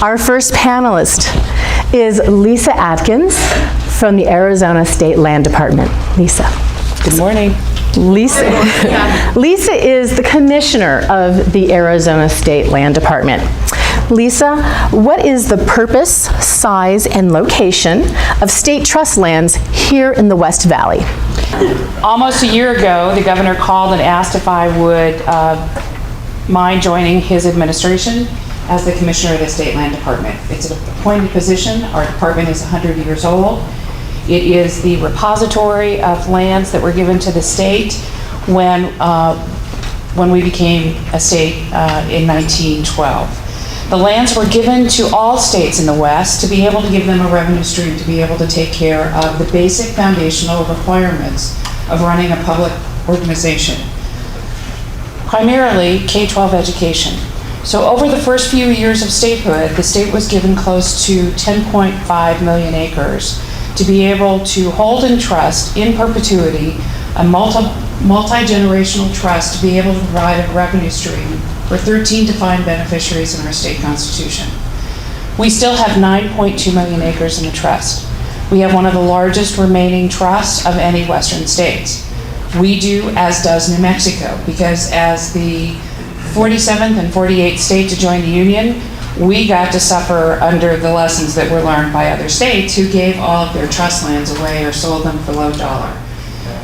Our first panelist is Lisa Atkins from the Arizona State Land Department. Lisa. Good morning. Lisa is the commissioner of the Arizona State Land Department. Lisa, what is the purpose, size, and location of state trust lands here in the West Valley? Almost a year ago, the governor called and asked if I would mind joining his administration as the commissioner of the State Land Department. It's an appointed position. Our department is 100 years old. It is the repository of lands that were given to the state when we became a state in 1912. The lands were given to all states in the West to be able to give them a revenue stream, to be able to take care of the basic foundational requirements of running a public organization. Primarily K-12 education. So over the first few years of statehood, the state was given close to 10.5 million acres to be able to hold in trust in perpetuity a multi-generational trust to be able to provide a revenue stream for 13 defined beneficiaries in our state constitution. We still have 9.2 million acres in the trust. We have one of the largest remaining trusts of any western states. We do, as does New Mexico, because as the 47th and 48th state to join the Union, we got to suffer under the lessons that were learned by other states who gave all of their trust lands away or sold them for low dollar.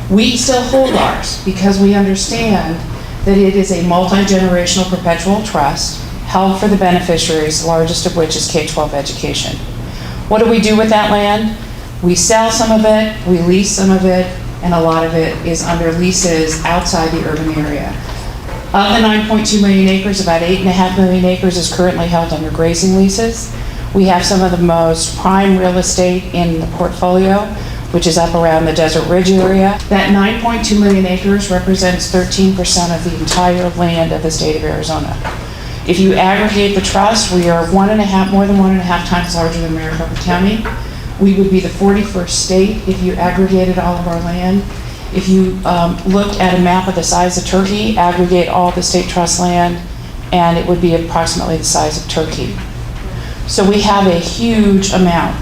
We still hold ours because we understand that it is a multi-generational perpetual trust held for the beneficiaries, the largest of which is K-12 education. What do we do with that land? We sell some of it, we lease some of it, and a lot of it is under leases outside the urban area. Of the 9.2 million acres, about 8.5 million acres is currently held under grazing leases. We have some of the most prime real estate in the portfolio, which is up around the Desert Ridge area. That 9.2 million acres represents 13% of the entire land of the state of Arizona. If you aggregate the trust, we are more than 1.5 times larger than Maricopa County. We would be the 41st state if you aggregated all of our land. If you looked at a map of the size of Turkey, aggregate all the state trust land, and it would be approximately the size of Turkey. So we have a huge amount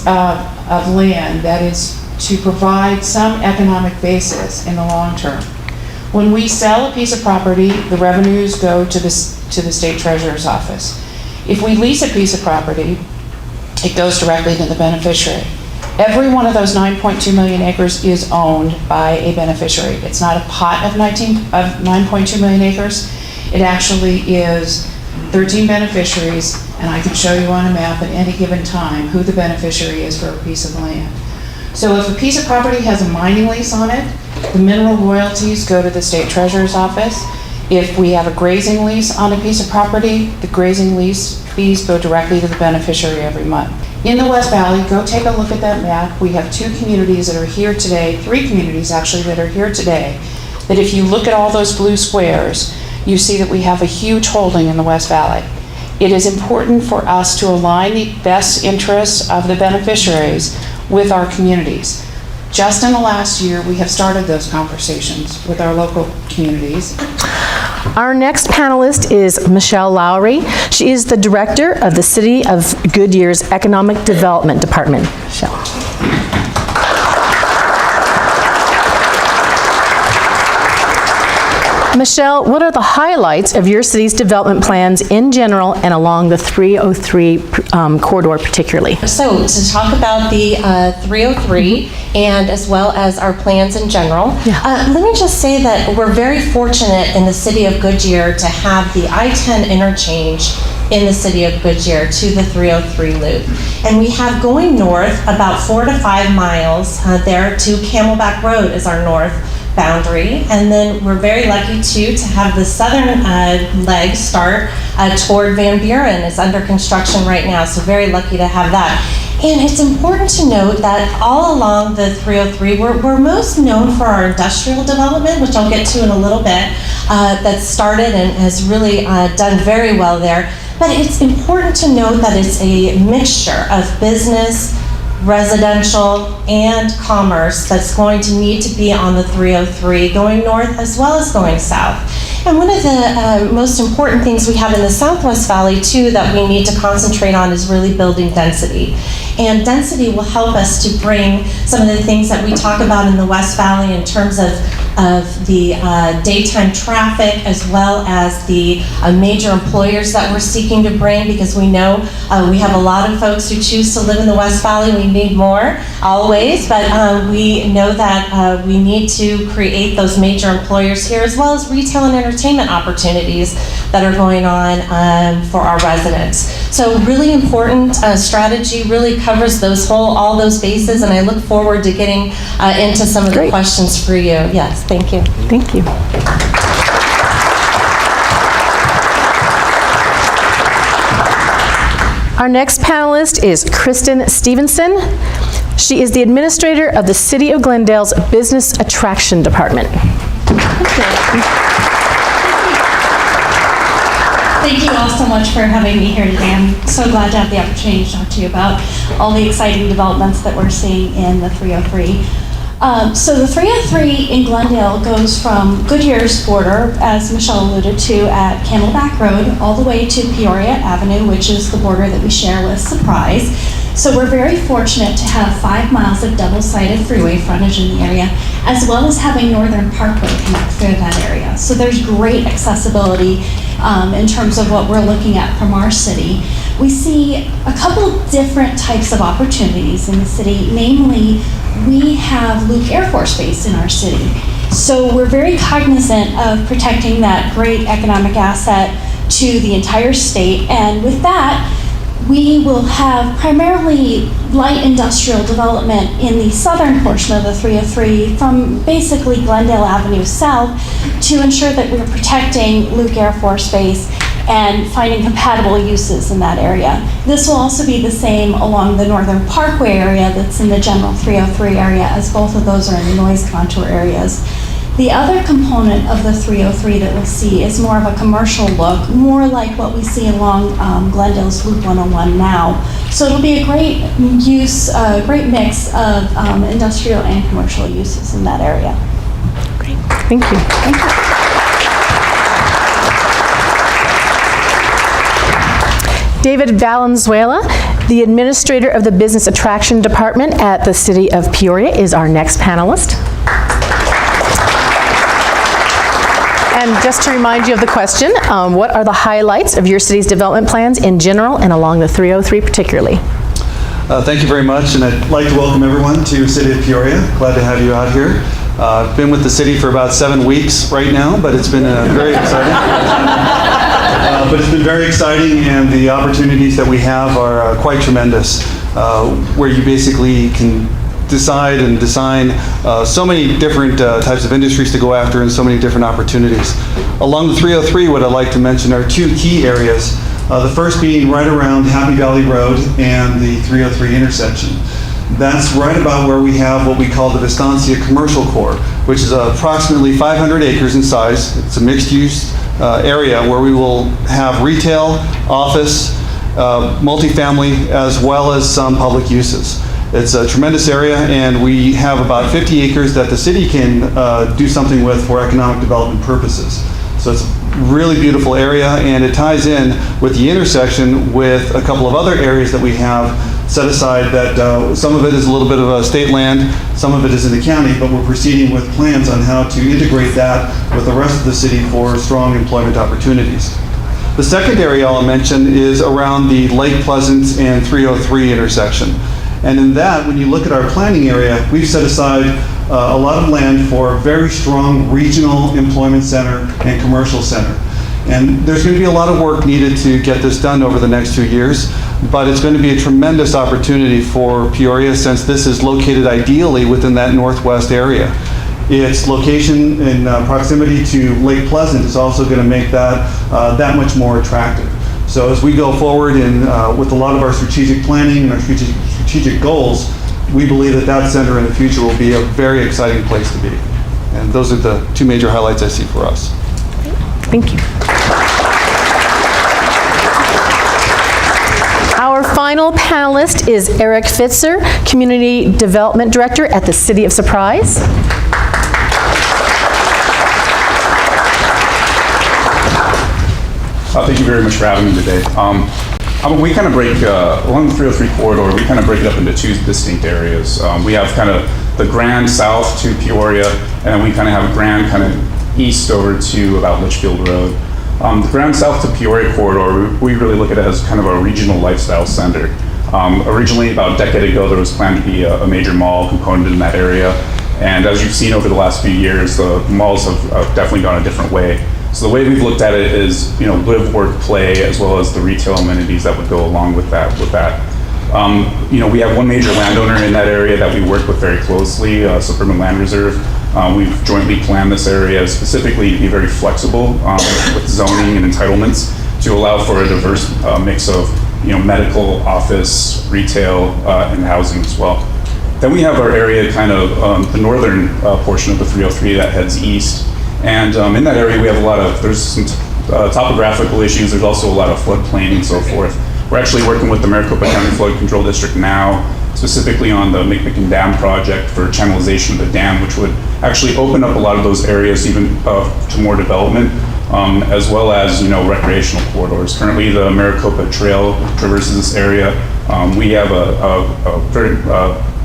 of land that is to provide some economic basis in the long term. When we sell a piece of property, the revenues go to the state treasurer's office. If we lease a piece of property, it goes directly to the beneficiary. Every one of those 9.2 million acres is owned by a beneficiary. It's not a pot of 9.2 million acres. It actually is 13 beneficiaries, and I can show you on a map at any given time who the beneficiary is for a piece of land. So if a piece of property has a mining lease on it, the mineral royalties go to the state treasurer's office. If we have a grazing lease on a piece of property, the grazing lease fees go directly to the beneficiary every month. In the West Valley, go take a look at that map. We have 2 communities that are here today, 3 communities actually that are here today, that if you look at all those blue squares, you see that we have a huge holding in the West Valley. It is important for us to align the best interests of the beneficiaries with our communities. Just in the last year, we have started those conversations with our local communities. Our next panelist is Michelle Lawrie. She is the director of the City of Goodyear's Economic Development Department. Michelle. Michelle, what are the highlights of your city's development plans in general and along the 303 corridor particularly? So to talk about the 303 and as well as our plans in general, let me just say that we're very fortunate in the city of Goodyear to have the I-10 interchange in the city of Goodyear to the 303 loop. And we have going north about 4 to 5 miles there to Camelback Road is our north boundary, and then we're very lucky too to have the southern leg start toward Van Buren. It's under construction right now, so very lucky to have that. And it's important to note that all along the 303, we're most known for our industrial development, which I'll get to in a little bit, that's started and has really done very well there. But it's important to note that it's a mixture of business, residential, and commerce that's going to need to be on the 303 going north as well as going south. And one of the most important things we have in the Southwest Valley too that we need to concentrate on is really building density. And density will help us to bring some of the things that we talk about in the West Valley in terms of the daytime traffic, as well as the major employers that we're seeking to bring, because we know we have a lot of folks who choose to live in the West Valley. We need more, always, but we know that we need to create those major employers here, as well as retail and entertainment opportunities that are going on for our residents. So really important strategy, really covers all those bases, and I look forward to getting into some of the questions for you. Yes, thank you. Thank you. Our next panelist is Kristen Stephenson. She is the administrator of the City of Glendale's Business Attraction Department. Thank you all so much for having me here today. I'm so glad to have the opportunity to talk to you about all the exciting developments that we're seeing in the 303. So the 303 in Glendale goes from Goodyear's border, as Michelle alluded to, at Camelback Road, all the way to Peoria Avenue, which is the border that we share with Surprise. So we're very fortunate to have 5 miles of double-sided freeway frontage in the area, as well as having Northern Parkway connect through that area. So there's great accessibility in terms of what we're looking at from our city. We see a couple different types of opportunities in the city. Namely, we have Luke Air Force Base in our city. So we're very cognizant of protecting that great economic asset to the entire state. And with that, we will have primarily light industrial development in the southern portion of the 303 from basically Glendale Avenue south to ensure that we're protecting Luke Air Force Base and finding compatible uses in that area. This will also be the same along the Northern Parkway area that's in the general 303 area, as both of those are in the noise contour areas. The other component of the 303 that we'll see is more of a commercial look, more like what we see along Glendale's Loop 101 now. So it'll be a great use, great mix of industrial and commercial uses in that area. Great, thank you. Thank you. David Valenzuela, the administrator of the Business Attraction Department at the City of Peoria, is our next panelist. And just to remind you of the question, what are the highlights of your city's development plans in general and along the 303 particularly? Thank you very much, and I'd like to welcome everyone to the City of Peoria. Glad to have you out here. I've been with the city for about 7 weeks right now, but it's been very exciting. But it's been very exciting, and the opportunities that we have are quite tremendous, where you basically can decide and design so many different types of industries to go after and so many different opportunities. Along the 303, what I'd like to mention are 2 key areas. The first being right around Happy Valley Road and the 303 intersection. That's right about where we have what we call the Vistancia Commercial Core, which is approximately 500 acres in size. It's a mixed-use area where we will have retail, office, multifamily, as well as some public uses. It's a tremendous area, and we have about 50 acres that the city can do something with for economic development purposes. So it's a really beautiful area, and it ties in with the intersection with a couple of other areas that we have set aside that some of it is a little bit of a state land, some of it is in the county, but we're proceeding with plans on how to integrate that with the rest of the city for strong employment opportunities. The second area I'll mention is around the Lake Pleasant and 303 intersection. And in that, when you look at our planning area, we've set aside a lot of land for a very strong regional employment center and commercial center. And there's going to be a lot of work needed to get this done over the next 2 years, but it's going to be a tremendous opportunity for Peoria since this is located ideally within that northwest area. Its location in proximity to Lake Pleasant is also going to make that that much more attractive. So as we go forward and with a lot of our strategic planning and our strategic goals, we believe that that center in the future will be a very exciting place to be. And those are the 2 major highlights I see for us. Thank you. Our final panelist is Eric Fitzer, Community Development Director at the City of Surprise. Thank you very much for having me today. We kind of break, along the 303 corridor, we kind of break it up into two distinct areas. We have kind of the Grand south to Peoria, and then we kind of have Grand kind of east over to about Litchfield Road. The Grand south to Peoria corridor, we really look at it as kind of a regional lifestyle center. Originally, about a decade ago, there was planned to be a major mall component in that area. And as you've seen over the last few years, the malls have definitely gone a different way. So the way we've looked at it is, live, work, play, as well as the retail amenities that would go along with that. We have one major landowner in that area that we work with very closely, Suburban Land Reserve. We've jointly planned this area specifically to be very flexible with zoning and entitlements to allow for a diverse mix of, medical, office, retail, and housing as well. Then we have our area kind of the northern portion of the 303 that heads east. And in that area, we have there's some topographical issues. There's also a lot of floodplain and so forth. We're actually working with the Maricopa County Flood Control District now, specifically on the McMicken Dam project for channelization of the dam, which would actually open up a lot of those areas even to more development, as well as, recreational corridors. Currently, the Maricopa Trail traverses this area. We have a very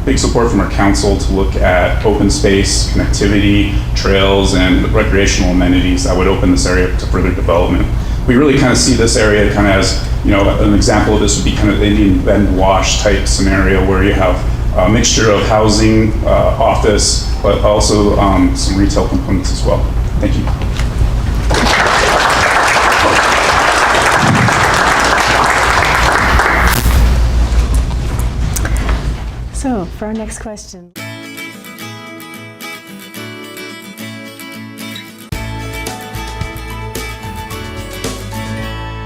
big support from our council to look at open space, connectivity, trails, and recreational amenities that would open this area to further development. We really kind of see this area kind of as, an example of this would be kind of the Indian Bend Wash type scenario where you have a mixture of housing, office, but also some retail components as well. Thank you. So for our next question.